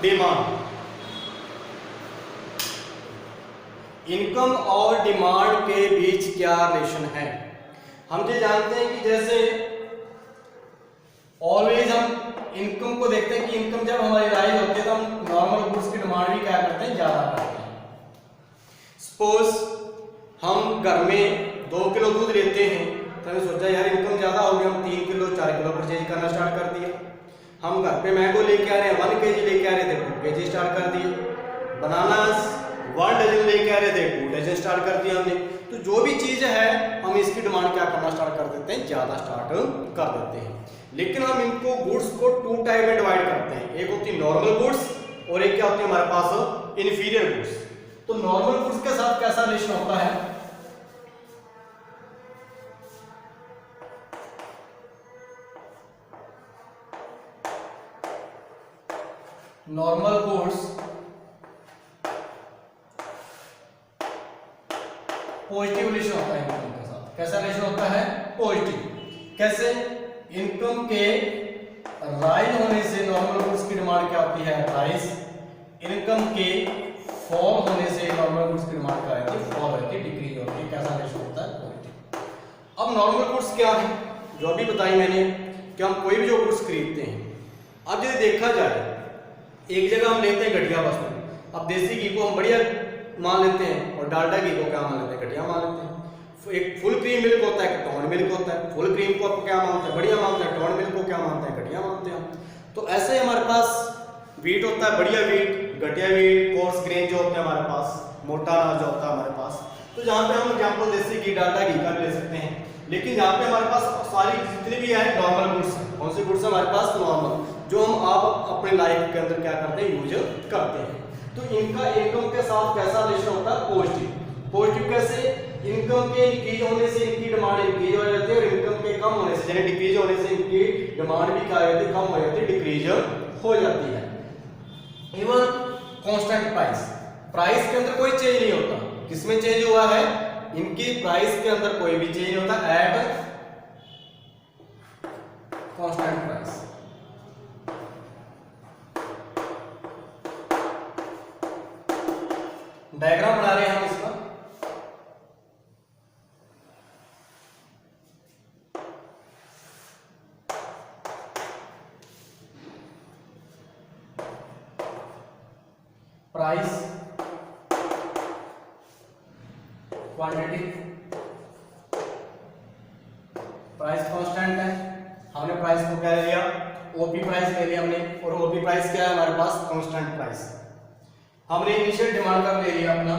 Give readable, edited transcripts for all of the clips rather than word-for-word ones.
Demand. Income और demand के बीच क्या रिलेशन है? हम ये जानते हैं कि जैसे ऑलवेज हम इनकम को देखते हैं कि इनकम जब हमारी राइज होती है तो हम नॉर्मल गुड्स की डिमांड भी क्या करते हैं, ज्यादा करते हैं। सपोज हम घर में 2 किलो दूध लेते हैं तो हमने सोचा यार इनकम ज्यादा हो गई, हम 3 किलो 4 किलो परचेज करना स्टार्ट कर दिया। हम घर पे मैंगो लेके आ रहे हैं 1 kg लेके आ रहे थे 2 kg स्टार्ट कर दिए। बनानास 1 डजन लेके आ रहे थे 2 डजन स्टार्ट कर दिया हमने। तो जो भी चीज है हम इसकी डिमांड क्या करना स्टार्ट कर देते हैं, ज्यादा स्टार्ट कर देते हैं। लेकिन हम इनको गुड्स को 2 टाइप में डिवाइड करते हैं, एक होती है नॉर्मल गुड्स और एक क्या होती है हमारे पास इन्फीरियर गुड्स। तो नॉर्मल गुड्स के साथ कैसा रिलेशन होता है, नॉर्मल गुड्स पॉजिटिव रिलेशन होता है इनकम के साथ। कैसा रिलेशन होता है, पॉजिटिव। कैसे, इनकम के राइज होने से नॉर्मल गुड्स की डिमांड क्या होती है, राइज। इनकम के फॉल होने से नॉर्मल गुड्स की डिमांड क्या होती है, फॉल होती है, डिक्रीज होती है। कैसा रिलेशन होता है, पॉजिटिव। अब नॉर्मल गुड्स क्या है, जो अभी बताई मैंने कि हम कोई भी जो गुड्स खरीदते हैं, अब यदि देखा जाए एक जगह हम लेते हैं घटिया वस्तु। अब देसी घी को हम बढ़िया मान लेते हैं और डालडा घी को क्या मान लेते हैं, घटिया मान लेते हैं। एक फुल क्रीम मिल्क होता है, टोन मिल्क होता है। फुल क्रीम को आप क्या मानते हैं, बढ़िया मानते हैं। टोन मिल्क को क्या मानते हैं, घटिया मानते हैं। तो ऐसे ही हमारे पास वीट होता है, बढ़िया वीट, घटिया वीट, कोर्स ग्रेन जो होते हैं हमारे पास, मोटा अनाज जो होता है हमारे पास। तो जहाँ पे हम एग्जाम्पल देसी घी डालडा घी का ले सकते हैं। लेकिन जहाँ पे हमारे पास सारी जितनी भी है नॉर्मल गुड्स, कौन सी गुड्स हमारे पास, नॉर्मल, जो हम आप अपने लाइफ के अंदर क्या करते हैं, यूज करते हैं। तो इनका इनकम के साथ कैसा रिलेशन होता है, पॉजिटिव। पॉजिटिव कैसे, इनकम के इंक्रीज होने से इनकी डिमांड इंक्रीज हो जाती है और इनकम के कम होने से, यानी डिक्रीज होने से इनकी डिमांड भी क्या हो जाती है, कम हो जाती है, डिक्रीज हो जाती है। इवन कांस्टेंट प्राइस, प्राइस के अंदर कोई चेंज नहीं होता। किसमें चेंज हुआ है, इनकी प्राइस के अंदर कोई भी चेंज होता है एट कांस्टेंट प्राइस। डायग्राम बना रहे हैं हम इसका। प्राइस, क्वांटिटी, प्राइस कांस्टेंट है, हमने प्राइस को क्या ले लिया, ओपी प्राइस ले लिया हमने। और ओपी प्राइस क्या है हमारे पास, कांस्टेंट प्राइस। हमने इनिशियल डिमांड का ले लिया अपना,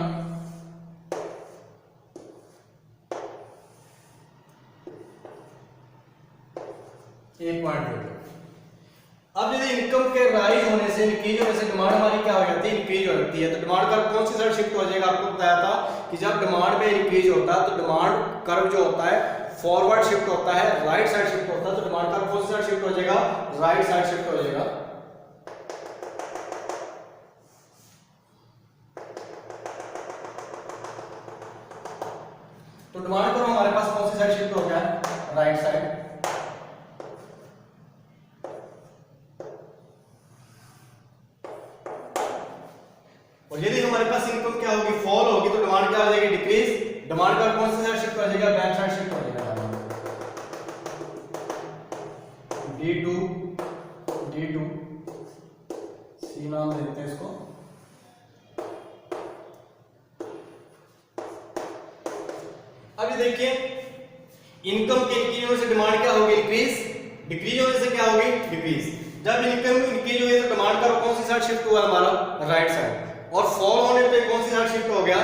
अब यदि इनकम के राइज होने से, इंक्रीज होने से डिमांड हमारी क्या हो जाती है, इंक्रीज हो जाती है। तो डिमांड कर्व कौन सी साइड शिफ्ट हो जाएगा, आपको बताया था कि जब डिमांड में इंक्रीज होता है तो डिमांड कर्व जो होता है फॉरवर्ड शिफ्ट होता है, राइट साइड शिफ्ट होता है। तो डिमांड कर्व कौन सी साइड शिफ्ट हो जाएगा, राइट साइड शिफ्ट हो जाएगा। तो डिमांड कर्व हमारे पास कौन सी साइड शिफ्ट हो गया, राइट साइड। और यदि हमारे पास इनकम क्या होगी, फॉल होगी, तो डिमांड क्या हो जाएगी, डिक्रीज। डिमांड कर्व कौन सी साइड शिफ्ट हो जाएगा, बैक साइड शिफ्ट हो जाएगा। D2 D2 C नाम देते हैं इसको। अब ये देखिए इनकम के इंक्रीज होने से डिमांड क्या होगी, इंक्रीज। डिक्रीज होने से क्या होगी, डिक्रीज। जब इनकम इंक्रीज हुई तो डिमांड कर्व कौन सी साइड शिफ्ट हुआ हमारा, राइट साइड। और फॉल होने पे कौन सी साइड शिफ्ट हो गया,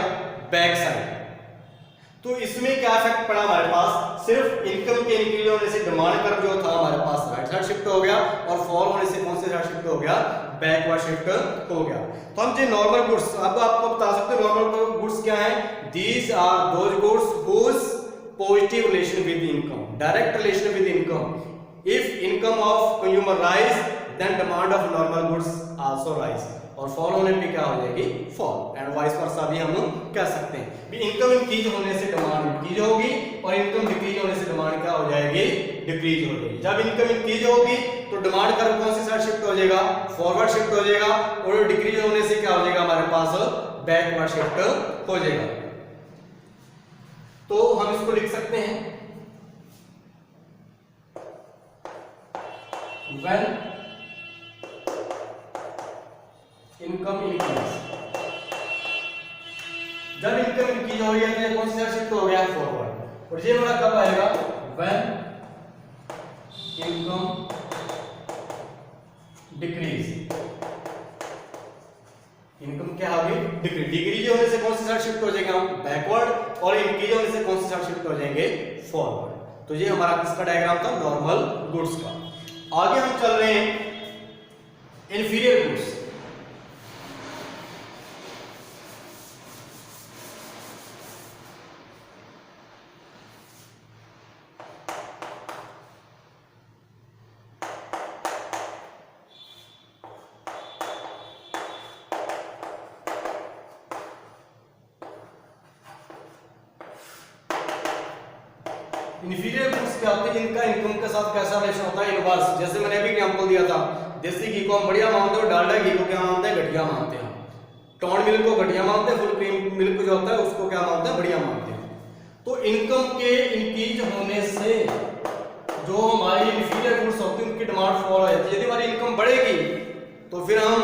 बैक साइड। तो इसमें क्या इफेक्ट पड़ा हमारे पास, सिर्फ इनकम के इंक्रीज होने से डिमांड कर्व जो था हमारे पास राइट साइड शिफ्ट हो गया और फॉल होने से कौन से साइड शिफ्ट हो गया, बैकवर्ड शिफ्ट हो गया। तो हम जो नॉर्मल गुड्स, अब आपको बता सकते हैं नॉर्मल गुड्स क्या है, these are those goods whose positive relation with income, direct relation with income. If income of consumer rise then demand of normal goods also rise, और फॉल होने पे क्या हो जाएगी, फॉल, एंड वाइस वर्सा भी हम लोग कह सकते हैं भी इनकम इंक्रीज होने से डिमांड इंक्रीज होगी और इनकम डिक्रीज होने से डिमांड क्या हो जाएगी, डिक्रीज हो जाएगी। जब इनकम इंक्रीज होगी तो डिमांड कर्व कौन सी साइड शिफ्ट हो जाएगा, फॉरवर्ड शिफ्ट हो जाएगा, और डिक्रीज होने से क्या हो जाएगा हमारे पास, बैकवर्ड शिफ्ट हो जाएगा। तो हम इसको लिख सकते हैं when इनकम इंक्रीज, जब इनकम इंक्रीज हो गया तो कौन सी साइड शिफ्ट हो गया, फॉरवर्ड, और ये हमारा कब आएगा, when इनकम डिक्रीज, इनकम क्या होगी, डिक्रीज, डिक्रीज होने से कौन सी साइड शिफ्ट हो जाएगा, बैकवर्ड, और इंक्रीज होने से कौन सी साइड शिफ्ट हो जाएंगे, फॉरवर्ड। तो ये हमारा किसका डायग्राम था, नॉर्मल गुड्स का। आगे हम चल रहे हैं इंफीरियर गुड्स। इंफीरियर गुड्स क्या होते हैं, इनका इनकम के साथ कैसा रिलेशन होता है, इनवर्स। जैसे मैंने अभी एग्जांपल दिया था, देसी घी को हम बढ़िया मानते हैं, डालडा घी को क्या मानते हैं, घटिया मानते हैं। टॉन मिल्क को घटिया मानते हैं, फुल क्रीम मिल्क जो होता है उसको क्या मानते हैं, बढ़िया मानते हैं। तो इनकम के इंक्रीज होने से जो हमारी इंफीरियर गुड्स होती है उनकी डिमांड फॉल हो जाती है। यदि हमारी इनकम बढ़ेगी तो फिर हम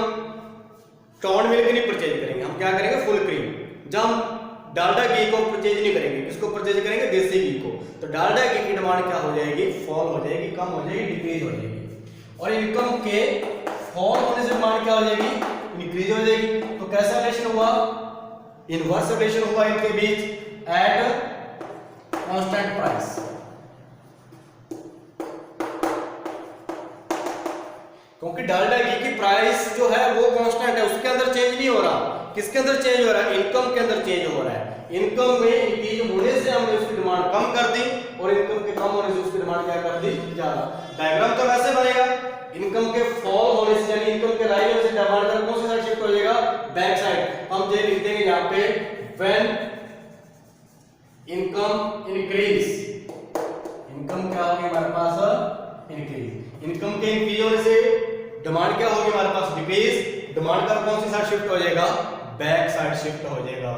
टॉन मिल्क नहीं परचेज करेंगे, हम क्या करेंगे, फुल क्रीम। जब हम डालडा घी को परचेज नहीं करेंगे, किसको परचेज करेंगे, देसी घी को, तो डालडा घी की डिमांड क्या हो जाएगी, फॉल हो जाएगी, कम हो जाएगी, डिक्रीज हो जाएगी। और इनकम के फॉल होने से डिमांड क्या हो जाएगी, इंक्रीज हो जाएगी। तो कैसा रिलेशन हुआ, इनवर्स रिलेशन हुआ इनके बीच, एट कांस्टेंट प्राइस। क्योंकि डालडा घी की प्राइस जो है वो कांस्टेंट है, उसके अंदर चेंज नहीं हो रहा। किसके अंदर चेंज हो रहा है, इनकम के अंदर चेंज हो रहा है। इनकम में इंक्रीज होने से हमने उसकी डिमांड कम कर दी और इनकम के कम होने से उसकी डिमांड क्या कर दी, ज्यादा। डायग्राम तो वैसे बनेगा, इनकम के फॉल होने से यानी इनकम के राइज होने से डिमांड का कौन सी साइड शिफ्ट हो जाएगा, बैक साइड। हम ये लिख देंगे यहाँ पे व्हेन इनकम इंक्रीज, इनकम क्या होगी हमारे पास, इंक्रीज। इनकम के इंक्रीज होने से डिमांड क्या होगी हमारे पास, डिक्रीज। डिमांड का कौन सी साइड शिफ्ट हो जाएगा, बैक साइड शिफ्ट हो जाएगा।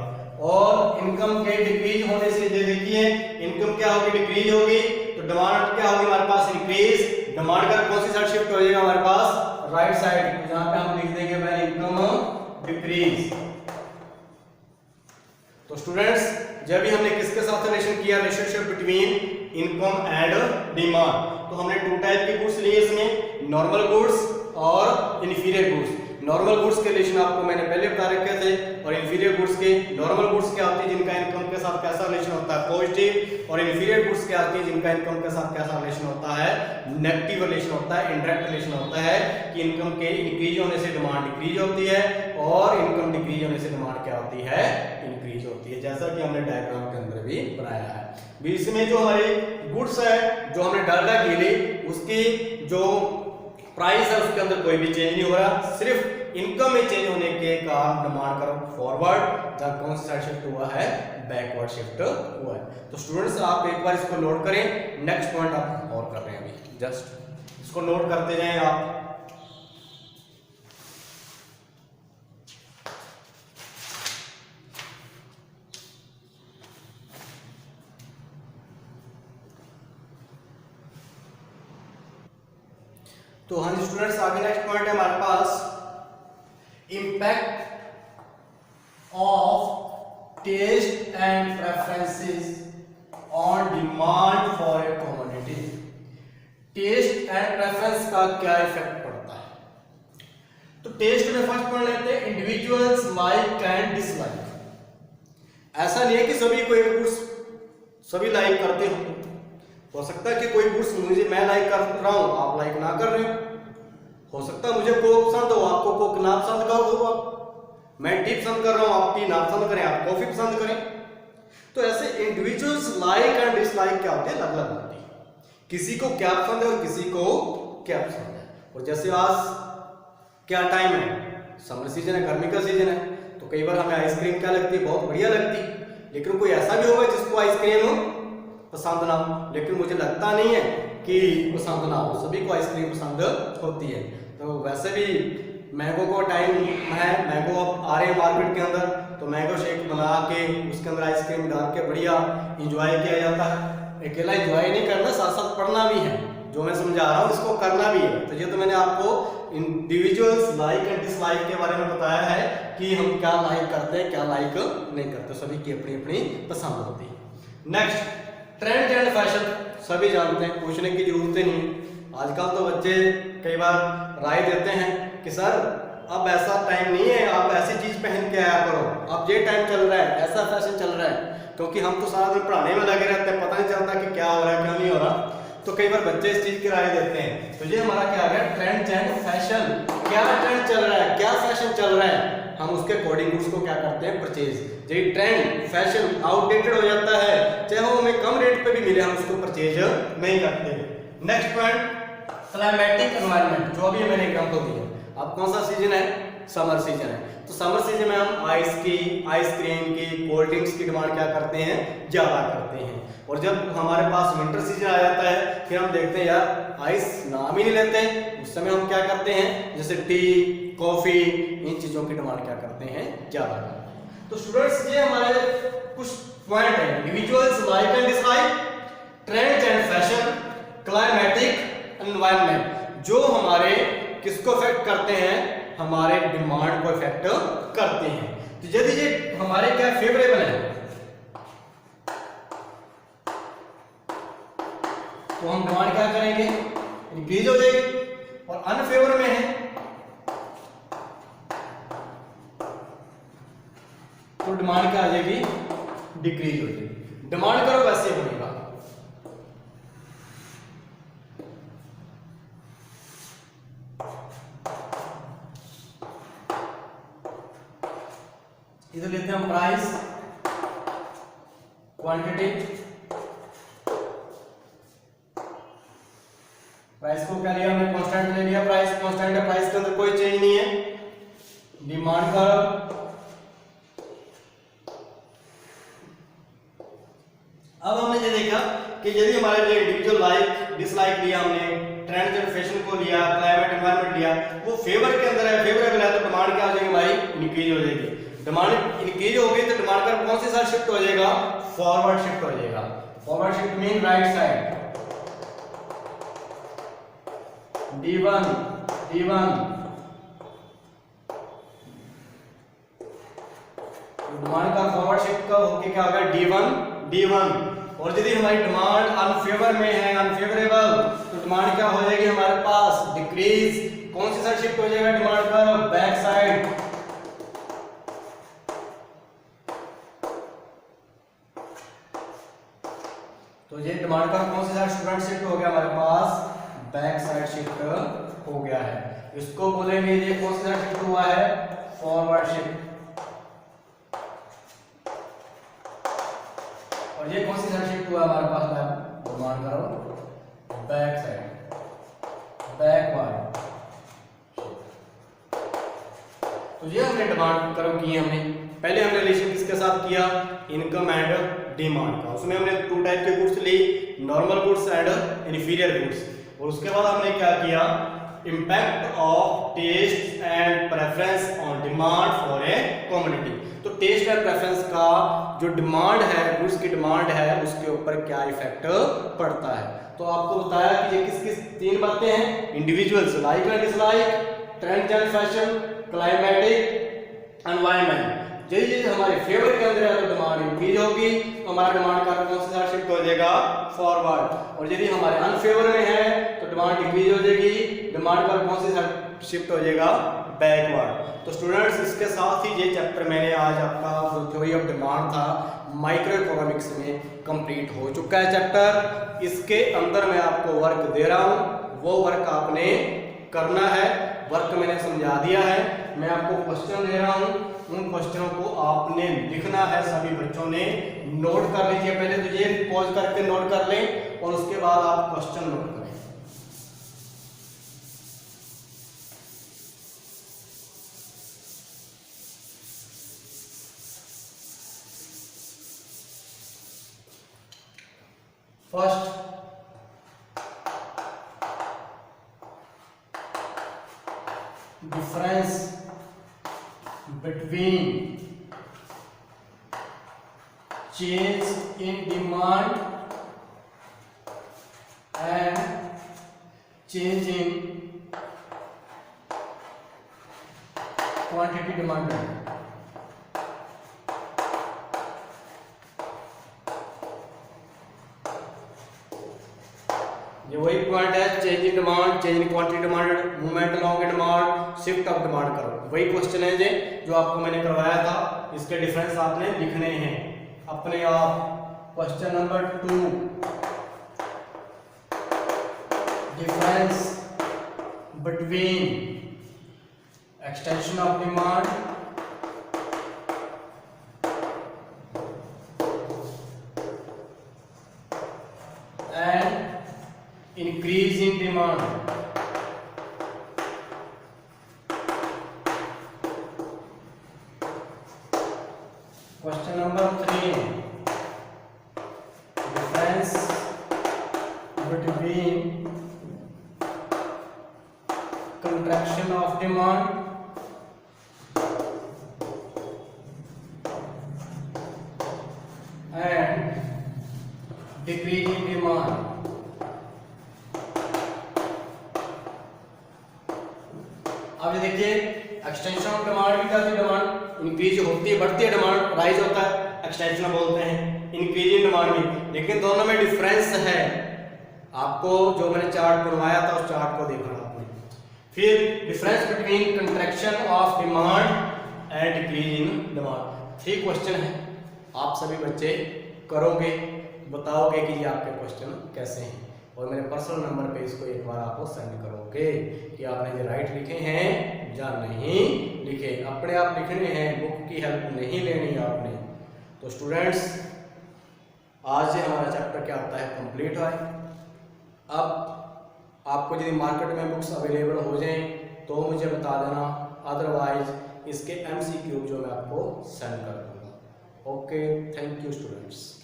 और इनकम के डिक्रीज होने से ये देखिए इनकम क्या होगी, डिक्रीज होगी, तो डिमांड क्या होगी हमारे पास, इंक्रीज। डिमांड का कौन सी साइड शिफ्ट हो जाएगा हमारे पास, राइट साइड। तो यहां पे हम लिख देंगे व्हेन इनकम डिक्रीज। तो स्टूडेंट्स, जब भी हमने किसके साथ रिलेशन किया, relationship between income and demand, तो हमने टू टाइप के गुड्स लिए इसमें, नॉर्मल गुड्स और इंफीरियर गुड्स। नॉर्मल गुड्स के रिलेशन आपको मैंने पहले बता रखे थे, और इंफीरियर गुड्स के, नॉर्मल गुड्स क्या होती है जिनका इनकम के साथ कैसा रिलेशन होता है, पॉजिटिव, और इंफीरियर गुड्स क्या होती है जिनका इनकम के साथ कैसा रिलेशन होता है, नेगेटिव रिलेशन होता है, इनडायरेक्ट रिलेशन होता है कि इनकम के इंक्रीज होने से डिमांड डिक्रीज होती है और इनकम डिक्रीज होने से डिमांड क्या होती है, इंक्रीज होती है, जैसा कि हमने डायग्राम के अंदर भी बनाया है। बीच में जो हमारे गुड्स है, जो हमने डालडा घी ली, उसकी जो प्राइस है उसके अंदर कोई भी चेंज नहीं हो रहा, सिर्फ इनकम में चेंज होने के कारण डिमांड का फॉरवर्ड, जब कौन सा साइड शिफ्ट हुआ है, बैकवर्ड शिफ्ट हुआ है। तो स्टूडेंट्स आप एक बार इसको नोट करें, नेक्स्ट पॉइंट आप और कर रहे हैं अभी, जस्ट इसको नोट करते जाएं आप। तो हाँ जी स्टूडेंट्स, आगे नेक्स्ट पॉइंट है हमारे पास impact of taste and preferences on demand for a commodity. Taste and preference का क्या इफेक्ट पड़ता है, तो टेस्ट में फर्स्ट पढ़ लेते हैं, इंडिविजुअल्स लाइक एंड डिसलाइक। ऐसा नहीं है कि सभी को एक गुड्स सभी लाइक करते हो सकता है कि कोई गुड्स मुझे मैं लाइक कर रहा हूं, आप लाइक ना कर रहे हो सकता है मुझे कोक पसंद हो, आपको कोक ना पसंद का हो, आप मैं टी पसंद कर रहा हूं, आप टी ना पसंद करें, आप कॉफी पसंद करें। तो ऐसे इंडिविजुअल्स लाइक एंड डिसलाइक क्या होते हैं, अलग अलग होते हैं, किसी को क्या पसंद है और किसी को क्या पसंद है। और जैसे आज क्या टाइम है, समर सीजन है, गर्मी का सीजन है, तो कई बार हमें आइसक्रीम क्या लगती है, बहुत बढ़िया लगती है। लेकिन कोई ऐसा भी होगा जिसको आइसक्रीम पसंद ना हो, लेकिन मुझे लगता नहीं है कि पसंद ना हो, सभी को आइसक्रीम पसंद होती है। तो वैसे भी मैंगो को टाइम है, मैंगो अब आ रहे हैं मार्केट के अंदर, तो मैंगो शेक बना के उसके अंदर आइसक्रीम डाल के बढ़िया इंजॉय किया जाता है। अकेला इंजॉय नहीं करना, साथ साथ पढ़ना भी है, जो मैं समझा रहा हूँ इसको करना भी है। तो ये तो मैंने आपको इंडिविजुअल्स लाइक एंड डिसलाइक के बारे में बताया है कि हम क्या लाइक करते हैं, क्या लाइक नहीं करते, सभी की अपनी अपनी पसंद होती है। नेक्स्ट, ट्रेंड एंड फैशन, सभी जानते हैं, पूछने की जरूरत ही नहीं है। आजकल तो बच्चे कई बार राय देते हैं कि सर अब ऐसा टाइम नहीं है, आप ऐसी चीज पहन के आया करो, अब ये टाइम चल रहा है, ऐसा फैशन चल रहा है। क्योंकि हम तो सारा दिन पढ़ाने में लगे रहते हैं, पता नहीं चलता कि क्या हो रहा है क्या नहीं हो रहा, तो कई बार बच्चे इस चीज की राय देते हैं। तो ये हमारा क्या आ गया, ट्रेंड एंड फैशन। क्या ट्रेंड चल रहा है, क्या फैशन चल रहा है, हम उसके अकॉर्डिंग उसको क्या करते हैं, परचेज। यही ट्रेंड फैशन आउटडेटेड हो जाता है, चाहे वो हमें कम रेट पे भी मिले, हम उसको परचेज नहीं करते। नेक्स्ट पॉइंट, क्लाइमेटिक एनवायरनमेंट, जो अभी मैंने एग्जांपल दिया। अब कौन सा सीजन है, समर सीजन है, तो समर सीजन में हम आइस की, आइसक्रीम की, कोल्ड ड्रिंक्स की डिमांड क्या करते हैं, ज्यादा करते हैं। और जब हमारे पास विंटर सीजन आ जाता है, फिर हम देखते हैं यार आइस नाम ही नहीं लेते, उस समय हम क्या करते हैं, जैसे टी, कॉफी, इन चीजों की डिमांड क्या करते हैं, ज्यादा करते हैं। तो स्टूडेंट्स ये हमारे कुछ पॉइंट है, individuals like and dislike, trends and fashion, climatic environment, जो हमारे किसको इफेक्ट करते हैं, हमारे डिमांड को इफेक्ट करते हैं। तो यदि ये हमारे क्या फेवरेबल है तो हम डिमांड क्या करेंगे, इंक्रीज हो जाएगी, और अनफेवर में है तो डिमांड क्या आ जाएगी, डिक्रीज हो जाएगी। डिमांड करो वैसे बनेगा। इधर लेते हैं हम प्राइस, क्वांटिटी, प्राइस को क्या लिया हमने, कांस्टेंट ले लिया, प्राइस कांस्टेंट है, प्राइस के अंदर कोई चेंज नहीं है। डिमांड का अब हमने ये देखा कि यदि हमारे लिए इंडिविजुअल लाइक डिसलाइक लिया हमने, ट्रेंड एंड फैशन को लिया, क्लाइमेट एनवायरनमेंट लिया, वो फेवर के अंदर है, फेवरेबल है, तो डिमांड क्या हो जाएगी हमारी, इंक्रीज हो जाएगी। डिमांड इंक्रीज हो गई तो डिमांड का कौन सी साइड शिफ्ट हो जाएगा, फॉरवर्ड शिफ्ट हो जाएगा। Forward shift mean right side, D1 demand का फॉरवर्ड शिफ्ट का होके क्या होगा, D1। और यदि हमारी डिमांड अनफेवर में है, अनफेवरेबल, तो डिमांड क्या हो जाएगी हमारे पास, डिक्रीज। कौन सी साइड शिफ्ट हो जाएगा डिमांड का, बैक साइड। तो ये डिमांड का कौन सी साइड स्टूडेंट शिफ्ट हो गया हमारे पास, बैक साइड शिफ्ट हो गया है। इसको बोलेंगे ये कौन सी साइड शिफ्ट हुआ है, फॉरवर्ड शिफ्ट। और ये कौन सी साइड शिफ्ट हुआ हमारे पास, मैं डिमांड करो बैक साइड, बैकवर्ड। तो ये हमने डिमांड कर्व की हमने। पहले हमने रिलेशन किसके साथ किया, इनकम एंड डिमांड का। उसमें हमने टू टाइप के गुड्स ली, normal goods and inferior goods. और उसके बाद हमने क्या किया, impact of taste and preference on demand for a commodity. तो टेस्ट एंड प्रेफरेंस का जो डिमांड है, गुड्स की डिमांड है, उसके ऊपर क्या इफेक्ट पड़ता है। तो आपको बताया कि ये किस किस तीन बातें हैं, individuals like and dislike, trend and fashion, climatic environment. यदि हमारे फेवर के अंदर है तो डिमांड इंक्रीज होगी, तो हमारा डिमांड का कौन सा शिफ्ट हो जाएगा, फॉरवर्ड। और यदि हमारे अनफेवर में है तो डिमांड डिक्रीज हो जाएगी, डिमांड का कौन सा शिफ्ट हो जाएगा, बैकवर्ड। तो स्टूडेंट्स इसके साथ ही ये चैप्टर मैंने आज आपका जो थ्योरी ऑफ डिमांड था माइक्रो इकोनॉमिक्स में कंप्लीट हो चुका है चैप्टर। इसके अंदर मैं आपको वर्क दे रहा हूँ, वो वर्क आपने करना है। वर्क मैंने समझा दिया है, मैं आपको क्वेश्चन दे रहा हूँ, उन क्वेश्चनों को आपने लिखना है। सभी बच्चों ने नोट कर लीजिए, पहले तो ये पॉज करके नोट कर लें और उसके बाद आप क्वेश्चन नोट करें। First difference between change in demand and change in quantity demanded. ये वही पॉइंट है, change in demand, change in quantity demanded, movement along demand, shift of demand करो। वही क्वेश्चन है जो आपको मैंने करवाया था, इसके डिफरेंस आपने लिखने हैं अपने आप। Question number 2, difference between extension of demand and increase in demand। Question number 3, difference between contraction of demand and decrease in demand। अब ये देखिए, एक्सटेंशन ऑफ डिमांड की क्या थी, डिमांड इंक्रीज होती है, बढ़ती है, डिमांड राइज होता है, एक्सटेंशन बोलते हैं, इंक्रीज इन डिमांड भी। लेकिन दोनों में डिफरेंस है। आपको जो मैंने चार्ट बनवाया था उस चार्ट को देखना आपने। फिर difference between contraction of demand and decrease in demand. 3 question है, आप सभी बच्चे करोगे, बताओगे कि ये आपके क्वेश्चन कैसे हैं, और मेरे पर्सनल नंबर पे इसको एक बार आपको सेंड करोगे कि आपने ये राइट लिखे हैं या नहीं लिखे। अपने आप लिखने हैं, बुक की हेल्प नहीं लेनी आपने। तो स्टूडेंट्स, आज से हमारा चैप्टर क्या होता है, कंप्लीट है। अब आपको यदि मार्केट में बुक्स अवेलेबल हो जाएं तो मुझे बता देना, अदरवाइज इसके MCQ जो मैं आपको सेंड कर दूंगा। Okay, thank you students.